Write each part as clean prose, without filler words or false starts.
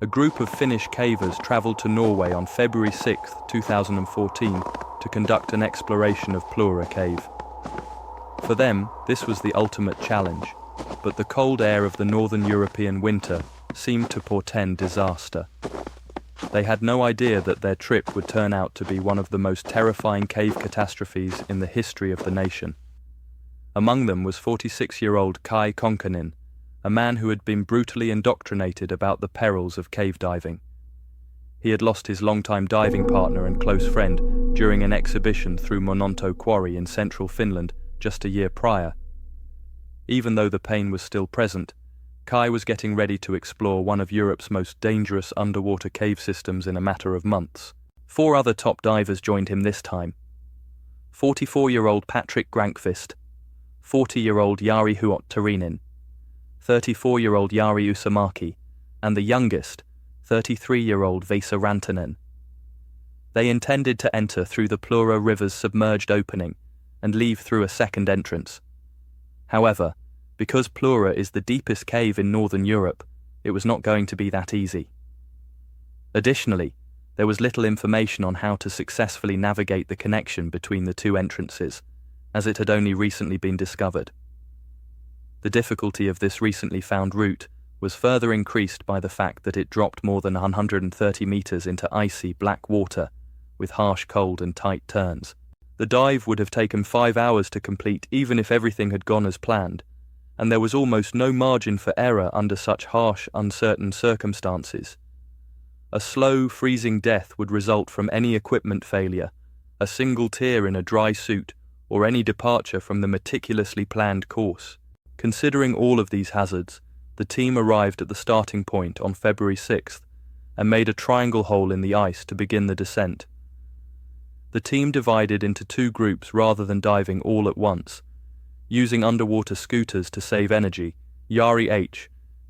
A group of Finnish cavers travelled to Norway on February 6, 2014, to conduct an exploration of Plura cave. For them, this was the ultimate challenge, but the cold air of the northern European winter seemed to portend disaster. They had no idea that their trip would turn out to be one of the most terrifying cave catastrophes in the history of the nation. Among them was 46-year-old Kai Konkanen, a man who had been brutally indoctrinated about the perils of cave diving. He had lost his longtime diving partner and close friend during an exhibition through Mononto Quarry in central Finland just a year prior. Even though the pain was still present, Kai was getting ready to explore one of Europe's most dangerous underwater cave systems in a matter of months. 4 other top divers joined him this time. 44-year-old Patrick Grankvist, 40-year-old Jari Huot-Tarinen, 34-year-old Jari Usamaki, and the youngest, 33-year-old Vesa Rantanen. They intended to enter through the Plura River's submerged opening and leave through a second entrance. However, because Plura is the deepest cave in northern Europe, it was not going to be that easy. Additionally, there was little information on how to successfully navigate the connection between the 2 entrances, as it had only recently been discovered. The difficulty of this recently found route was further increased by the fact that it dropped more than 130 meters into icy black water, with harsh cold and tight turns. The dive would have taken 5 hours to complete even if everything had gone as planned, and there was almost no margin for error under such harsh, uncertain circumstances. A slow, freezing death would result from any equipment failure, a single tear in a dry suit, or any departure from the meticulously planned course. Considering all of these hazards, the team arrived at the starting point on February 6th and made a triangle hole in the ice to begin the descent. The team divided into 2 groups rather than diving all at once. Using underwater scooters to save energy, Jari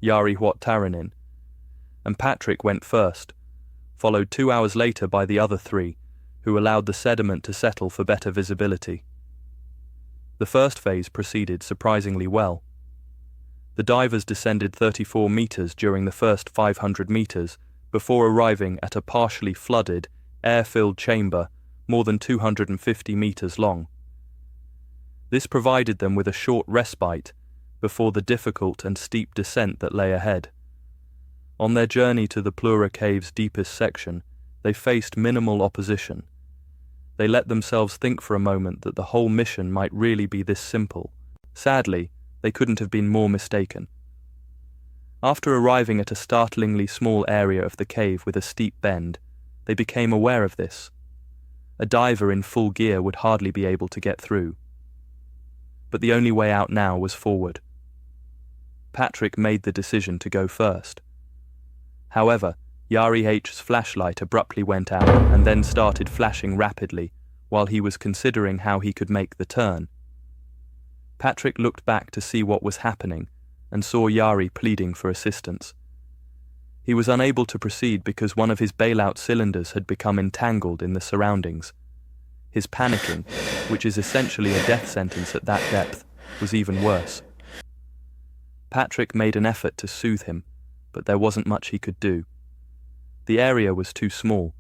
Huot-Tarinen, and Patrick went first, followed 2 hours later by the other 3, who allowed the sediment to settle for better visibility. The first phase proceeded surprisingly well. The divers descended 34 meters during the first 500 meters before arriving at a partially flooded, air-filled chamber more than 250 meters long. This provided them with a short respite before the difficult and steep descent that lay ahead. On their journey to the Plura cave's deepest section, they faced minimal opposition. They let themselves think for a moment that the whole mission might really be this simple. Sadly, they couldn't have been more mistaken. After arriving at a startlingly small area of the cave with a steep bend, they became aware of this. A diver in full gear would hardly be able to get through. But the only way out now was forward. Patrick made the decision to go first. However, Jari H's flashlight abruptly went out and then started flashing rapidly while he was considering how he could make the turn. Patrick looked back to see what was happening and saw Jari pleading for assistance. He was unable to proceed because one of his bailout cylinders had become entangled in the surroundings. His panicking, which is essentially a death sentence at that depth, was even worse. Patrick made an effort to soothe him, but there wasn't much he could do. The area was too small,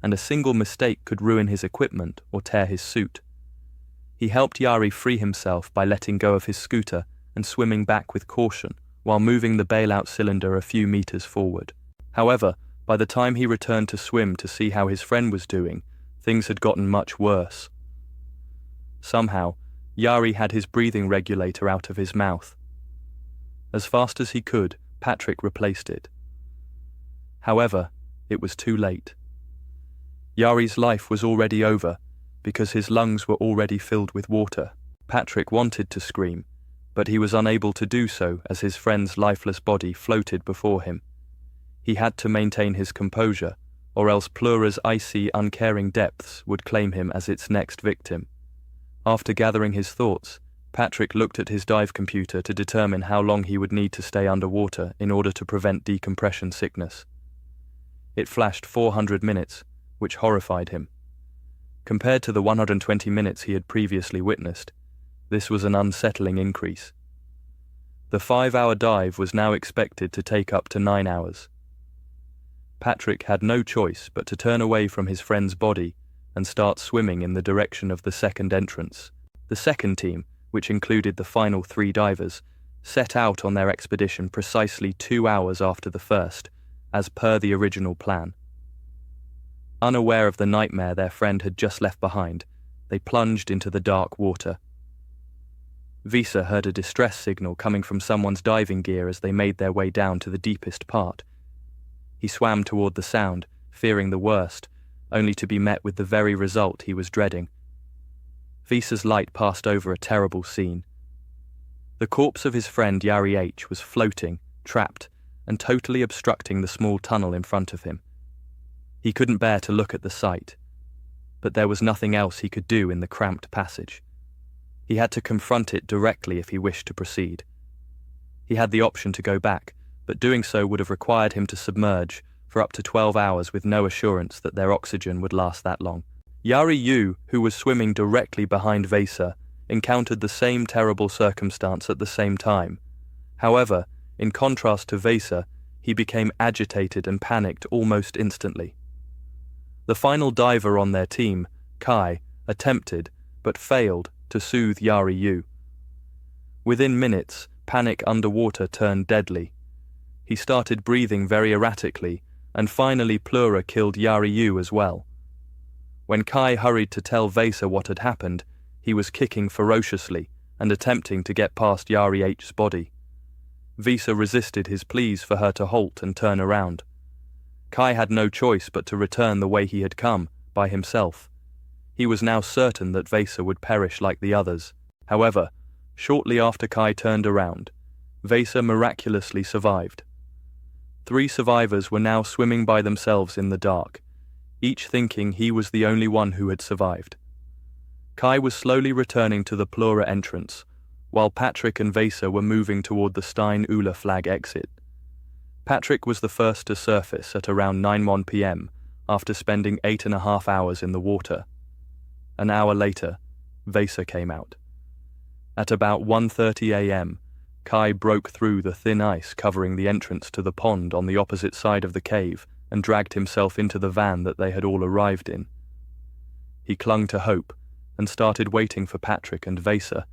and a single mistake could ruin his equipment or tear his suit. He helped Jari free himself by letting go of his scooter and swimming back with caution while moving the bailout cylinder a few meters forward. However, by the time he returned to swim to see how his friend was doing, things had gotten much worse. Somehow, Jari had his breathing regulator out of his mouth. As fast as he could, Patrick replaced it. However, it was too late. Jari's life was already over because his lungs were already filled with water. Patrick wanted to scream, but he was unable to do so as his friend's lifeless body floated before him. He had to maintain his composure, or else Plura's icy, uncaring depths would claim him as its next victim. After gathering his thoughts, Patrick looked at his dive computer to determine how long he would need to stay underwater in order to prevent decompression sickness. It flashed 400 minutes, which horrified him. Compared to the 120 minutes he had previously witnessed, this was an unsettling increase. The 5-hour dive was now expected to take up to 9 hours. Patrick had no choice but to turn away from his friend's body and start swimming in the direction of the second entrance. The second team, which included the final 3 divers, set out on their expedition precisely 2 hours after the first, as per the original plan. Unaware of the nightmare their friend had just left behind, they plunged into the dark water. Visa heard a distress signal coming from someone's diving gear as they made their way down to the deepest part. He swam toward the sound, fearing the worst, only to be met with the very result he was dreading. Visa's light passed over a terrible scene. The corpse of his friend Yari H. was floating, trapped, and totally obstructing the small tunnel in front of him. He couldn't bear to look at the sight, but there was nothing else he could do in the cramped passage. He had to confront it directly if he wished to proceed. He had the option to go back, but doing so would have required him to submerge for up to 12 hours with no assurance that their oxygen would last that long. Yari Yu, who was swimming directly behind Vesa, encountered the same terrible circumstance at the same time. However, in contrast to Vesa, he became agitated and panicked almost instantly. The final diver on their team, Kai, attempted, but failed, to soothe Yari Yu. Within minutes, panic underwater turned deadly. He started breathing very erratically, and finally Plura killed Yari Yu as well. When Kai hurried to tell Vesa what had happened, he was kicking ferociously and attempting to get past Yari H's body. Vesa resisted his pleas for her to halt and turn around. Kai had no choice but to return the way he had come, by himself. He was now certain that Vesa would perish like the others. However, shortly after Kai turned around, Vesa miraculously survived. 3 survivors were now swimming by themselves in the dark, each thinking he was the only one who had survived. Kai was slowly returning to the Plura entrance, while Patrick and Vesa were moving toward the Stein Ula flag exit. Patrick was the first to surface at around 9:01 p.m. after spending 8.5 hours in the water. An hour later, Vesa came out. At about 1:30 a.m., Kai broke through the thin ice covering the entrance to the pond on the opposite side of the cave and dragged himself into the van that they had all arrived in. He clung to hope and started waiting for Patrick and Vesa,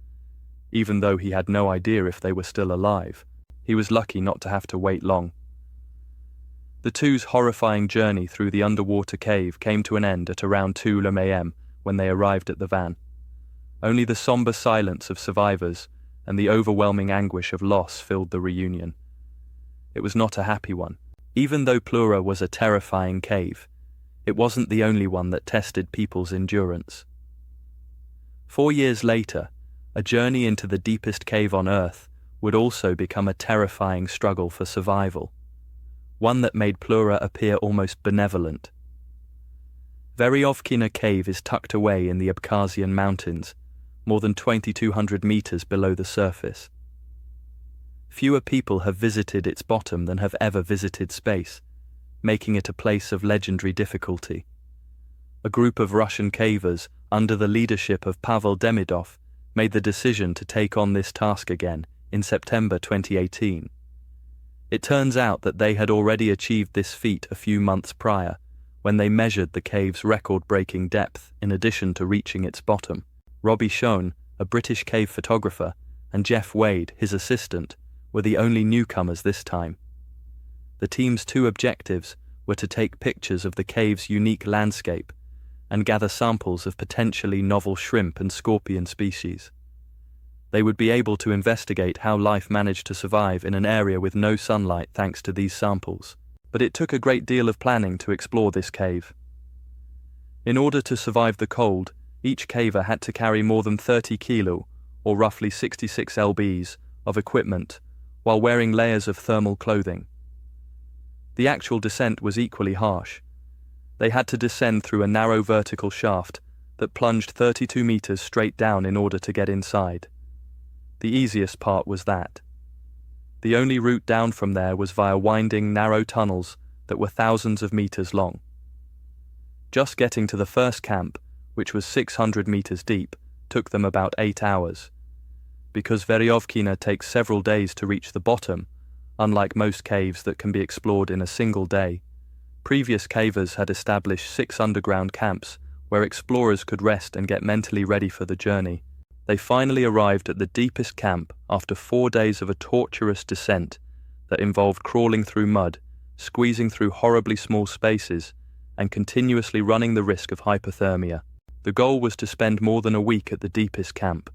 even though he had no idea if they were still alive. He was lucky not to have to wait long. The two's horrifying journey through the underwater cave came to an end at around 2 a.m. when they arrived at the van. Only the somber silence of survivors and the overwhelming anguish of loss filled the reunion. It was not a happy one. Even though Plura was a terrifying cave, it wasn't the only one that tested people's endurance. 4 years later, a journey into the deepest cave on Earth would also become a terrifying struggle for survival, one that made Plura appear almost benevolent. Veryovkina cave is tucked away in the Abkhazian mountains, more than 2,200 meters below the surface. Fewer people have visited its bottom than have ever visited space, making it a place of legendary difficulty. A group of Russian cavers, under the leadership of Pavel Demidov, made the decision to take on this task again in September 2018. It turns out that they had already achieved this feat a few months prior, when they measured the cave's record-breaking depth in addition to reaching its bottom. Robbie Schoen, a British cave photographer, and Jeff Wade, his assistant, were the only newcomers this time. The team's 2 objectives were to take pictures of the cave's unique landscape and gather samples of potentially novel shrimp and scorpion species. They would be able to investigate how life managed to survive in an area with no sunlight thanks to these samples. But it took a great deal of planning to explore this cave. In order to survive the cold, each caver had to carry more than 30 kilo, or roughly 66 lbs, of equipment, while wearing layers of thermal clothing. The actual descent was equally harsh. They had to descend through a narrow vertical shaft that plunged 32 meters straight down in order to get inside. The easiest part was that. The only route down from there was via winding, narrow tunnels that were thousands of meters long. Just getting to the first camp, which was 600 meters deep, took them about 8 hours. Because Veryovkina takes several days to reach the bottom, unlike most caves that can be explored in a single day, Previous cavers had established 6 underground camps where explorers could rest and get mentally ready for the journey. They finally arrived at the deepest camp after 4 days of a torturous descent that involved crawling through mud, squeezing through horribly small spaces, and continuously running the risk of hypothermia. The goal was to spend more than a week at the deepest camp,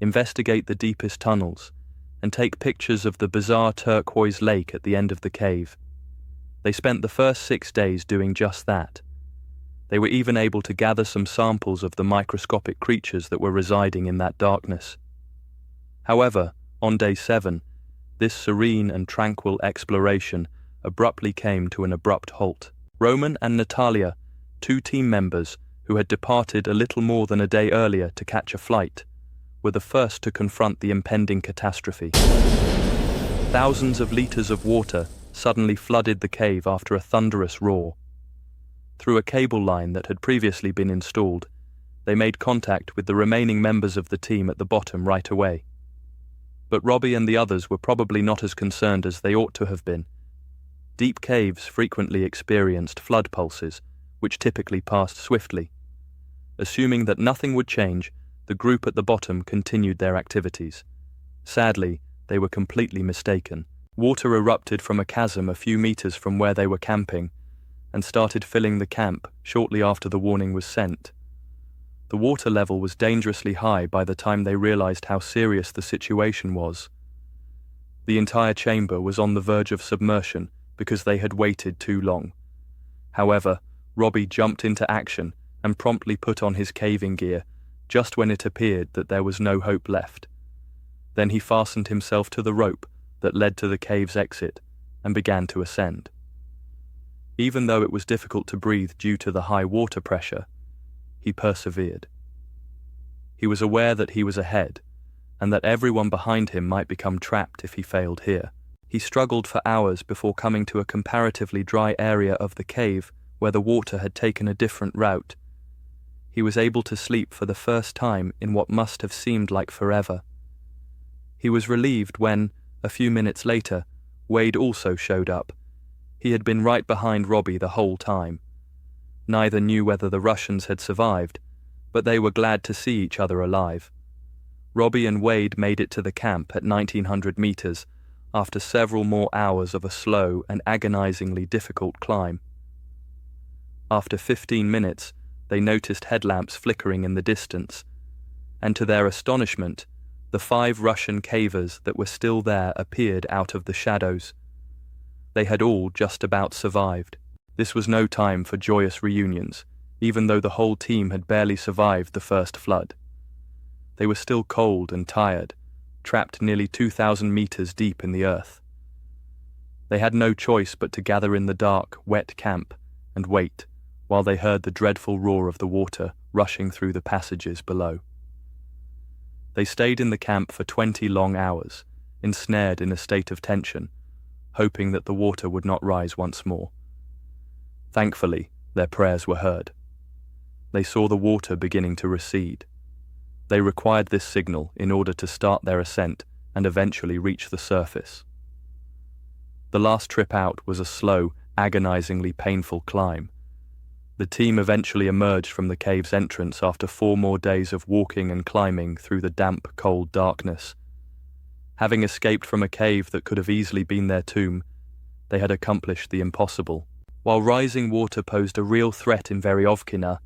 investigate the deepest tunnels, and take pictures of the bizarre turquoise lake at the end of the cave. They spent the first 6 days doing just that. They were even able to gather some samples of the microscopic creatures that were residing in that darkness. However, on day 7, this serene and tranquil exploration abruptly came to an abrupt halt. Roman and Natalia, 2 team members who had departed a little more than a day earlier to catch a flight, were the first to confront the impending catastrophe. Thousands of liters of water suddenly flooded the cave after a thunderous roar. Through a cable line that had previously been installed, they made contact with the remaining members of the team at the bottom right away. But Robbie and the others were probably not as concerned as they ought to have been. Deep caves frequently experienced flood pulses, which typically passed swiftly. Assuming that nothing would change, the group at the bottom continued their activities. Sadly, they were completely mistaken. Water erupted from a chasm a few meters from where they were camping and started filling the camp shortly after the warning was sent. The water level was dangerously high by the time they realized how serious the situation was. The entire chamber was on the verge of submersion because they had waited too long. However, Robbie jumped into action and promptly put on his caving gear just when it appeared that there was no hope left. Then he fastened himself to the rope that led to the cave's exit and began to ascend. Even though it was difficult to breathe due to the high water pressure, he persevered. He was aware that he was ahead, and that everyone behind him might become trapped if he failed here. He struggled for hours before coming to a comparatively dry area of the cave where the water had taken a different route. He was able to sleep for the first time in what must have seemed like forever. He was relieved when, a few minutes later, Wade also showed up. He had been right behind Robbie the whole time. Neither knew whether the Russians had survived, but they were glad to see each other alive. Robbie and Wade made it to the camp at 1900 meters after several more hours of a slow and agonizingly difficult climb. After 15 minutes, they noticed headlamps flickering in the distance, and to their astonishment, the 5 Russian cavers that were still there appeared out of the shadows. They had all just about survived. This was no time for joyous reunions, even though the whole team had barely survived the first flood. They were still cold and tired, trapped nearly 2,000 meters deep in the earth. They had no choice but to gather in the dark, wet camp and wait while they heard the dreadful roar of the water rushing through the passages below. They stayed in the camp for 20 long hours, ensnared in a state of tension, hoping that the water would not rise once more. Thankfully, their prayers were heard. They saw the water beginning to recede. They required this signal in order to start their ascent and eventually reach the surface. The last trip out was a slow, agonizingly painful climb. The team eventually emerged from the cave's entrance after 4 more days of walking and climbing through the damp, cold darkness. Having escaped from a cave that could have easily been their tomb, they had accomplished the impossible. While rising water posed a real threat in Veryovkina,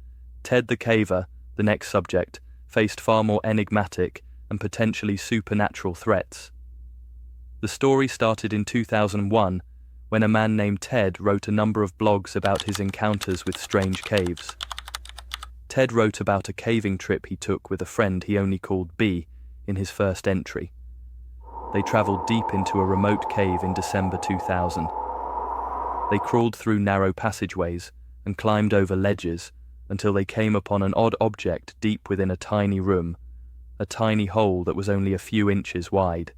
Ted the caver, the next subject, faced far more enigmatic and potentially supernatural threats. The story started in 2001 when a man named Ted wrote a number of blogs about his encounters with strange caves. Ted wrote about a caving trip he took with a friend he only called B in his first entry. They travelled deep into a remote cave in December 2000. They crawled through narrow passageways and climbed over ledges until they came upon an odd object deep within a tiny room, a tiny hole that was only a few inches wide.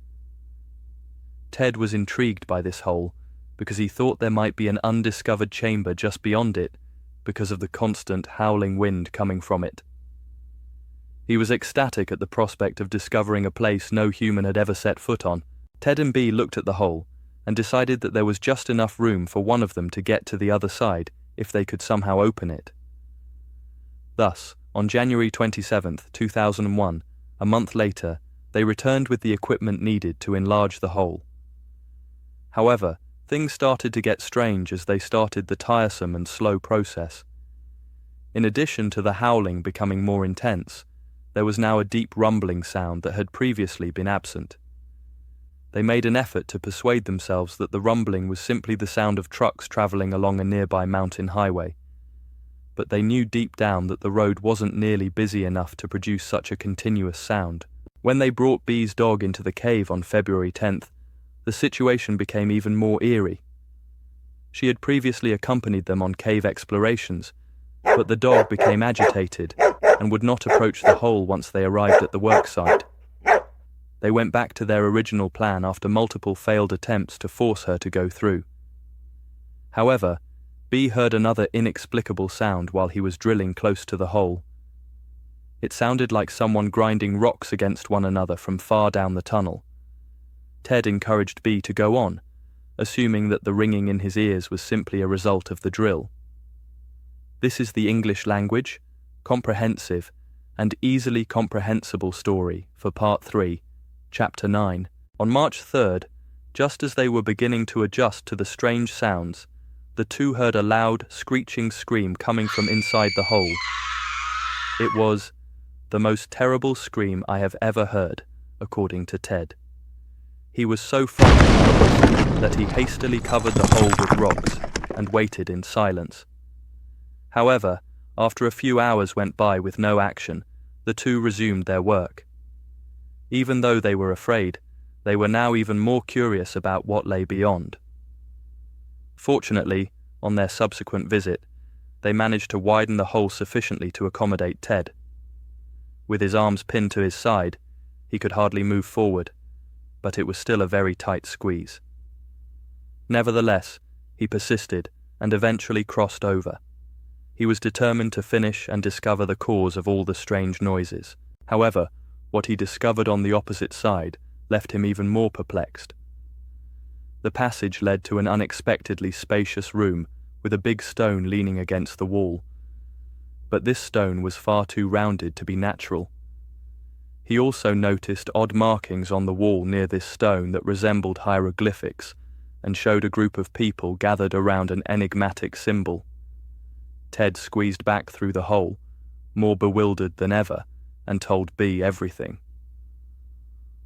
Ted was intrigued by this hole because he thought there might be an undiscovered chamber just beyond it because of the constant howling wind coming from it. He was ecstatic at the prospect of discovering a place no human had ever set foot on. Ted and B looked at the hole and decided that there was just enough room for one of them to get to the other side if they could somehow open it. Thus, on January 27, 2001, a month later, they returned with the equipment needed to enlarge the hole. However, things started to get strange as they started the tiresome and slow process. In addition to the howling becoming more intense, there was now a deep rumbling sound that had previously been absent. They made an effort to persuade themselves that the rumbling was simply the sound of trucks traveling along a nearby mountain highway, but they knew deep down that the road wasn't nearly busy enough to produce such a continuous sound. When they brought B's dog into the cave on February 10th, the situation became even more eerie. She had previously accompanied them on cave explorations, but the dog became agitated and would not approach the hole once they arrived at the work site. They went back to their original plan after multiple failed attempts to force her to go through. However, B heard another inexplicable sound while he was drilling close to the hole. It sounded like someone grinding rocks against one another from far down the tunnel. Ted encouraged B to go on, assuming that the ringing in his ears was simply a result of the drill. This is the English language, comprehensive, and easily comprehensible story for Part 3, Chapter 9. On March 3rd, just as they were beginning to adjust to the strange sounds, the two heard a loud, screeching scream coming from inside the hole. It was the most terrible scream I have ever heard, according to Ted. He was so frightened that he hastily covered the hole with rocks and waited in silence. However, after a few hours went by with no action, the two resumed their work. Even though they were afraid, they were now even more curious about what lay beyond. Fortunately, on their subsequent visit, they managed to widen the hole sufficiently to accommodate Ted. With his arms pinned to his side, he could hardly move forward, but it was still a very tight squeeze. Nevertheless, he persisted and eventually crossed over. He was determined to finish and discover the cause of all the strange noises. However, what he discovered on the opposite side left him even more perplexed. The passage led to an unexpectedly spacious room with a big stone leaning against the wall. But this stone was far too rounded to be natural. He also noticed odd markings on the wall near this stone that resembled hieroglyphics and showed a group of people gathered around an enigmatic symbol. Ted squeezed back through the hole, more bewildered than ever, and told B everything.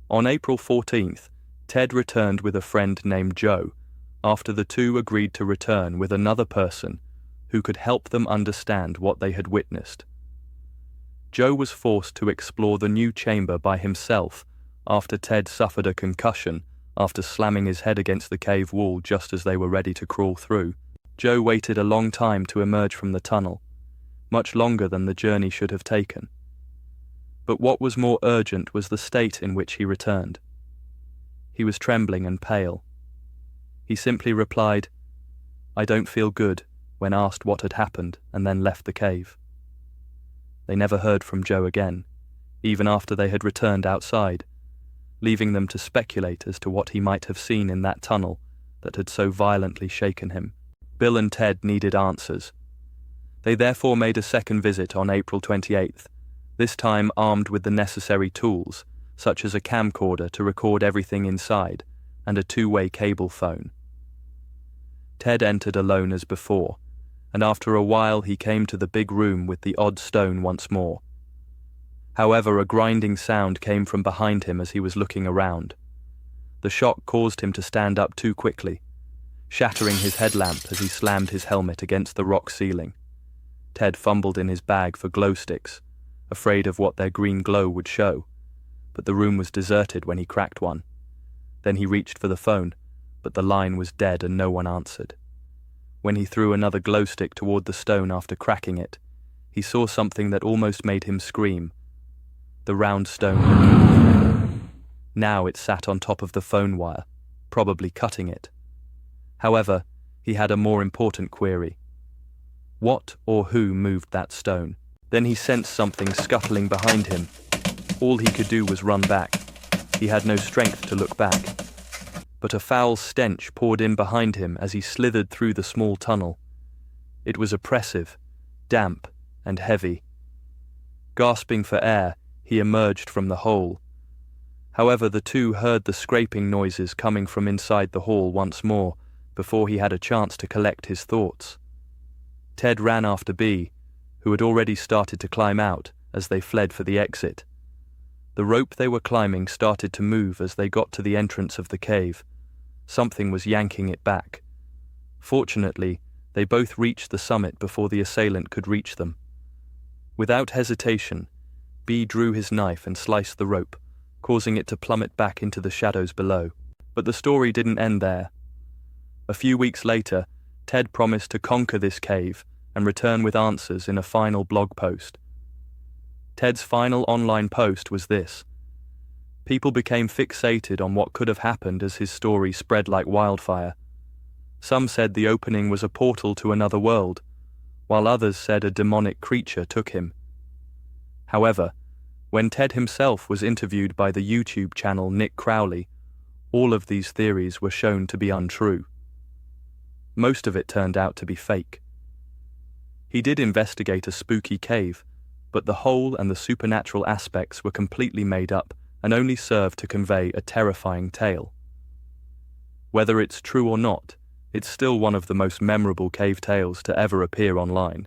On April 14th, Ted returned with a friend named Joe, after the two agreed to return with another person who could help them understand what they had witnessed. Joe was forced to explore the new chamber by himself after Ted suffered a concussion after slamming his head against the cave wall just as they were ready to crawl through. Joe waited a long time to emerge from the tunnel, much longer than the journey should have taken. But what was more urgent was the state in which he returned. He was trembling and pale. He simply replied, "I don't feel good," when asked what had happened, and then left the cave. They never heard from Joe again, even after they had returned outside, leaving them to speculate as to what he might have seen in that tunnel that had so violently shaken him. Bill and Ted needed answers. They therefore made a second visit on April 28th, this time armed with the necessary tools, such as a camcorder to record everything inside and a two-way cable phone. Ted entered alone as before, and after a while he came to the big room with the odd stone once more. However, a grinding sound came from behind him as he was looking around. The shock caused him to stand up too quickly, shattering his headlamp as he slammed his helmet against the rock ceiling. Ted fumbled in his bag for glow sticks, afraid of what their green glow would show, but the room was deserted when he cracked one. Then he reached for the phone, but the line was dead and no one answered. When he threw another glow stick toward the stone after cracking it, he saw something that almost made him scream. The round stone had moved. Now it sat on top of the phone wire, probably cutting it. However, he had a more important query. What or who moved that stone? Then he sensed something scuttling behind him. All he could do was run back. He had no strength to look back. but a foul stench poured in behind him as he slithered through the small tunnel. It was oppressive, damp, and heavy. Gasping for air, he emerged from the hole. However, the two heard the scraping noises coming from inside the hall once more before he had a chance to collect his thoughts. Ted ran after Bea, who had already started to climb out as they fled for the exit. The rope they were climbing started to move as they got to the entrance of the cave. Something was yanking it back. Fortunately, they both reached the summit before the assailant could reach them. Without hesitation, Bea drew his knife and sliced the rope, causing it to plummet back into the shadows below. But the story didn't end there. A few weeks later, Ted promised to conquer this cave and return with answers in a final blog post. Ted's final online post was this. People became fixated on what could have happened as his story spread like wildfire. Some said the opening was a portal to another world, while others said a demonic creature took him. However, when Ted himself was interviewed by the YouTube channel Nick Crowley, all of these theories were shown to be untrue. Most of it turned out to be fake. He did investigate a spooky cave, but the hole and the supernatural aspects were completely made up and only served to convey a terrifying tale. Whether it's true or not, it's still one of the most memorable cave tales to ever appear online.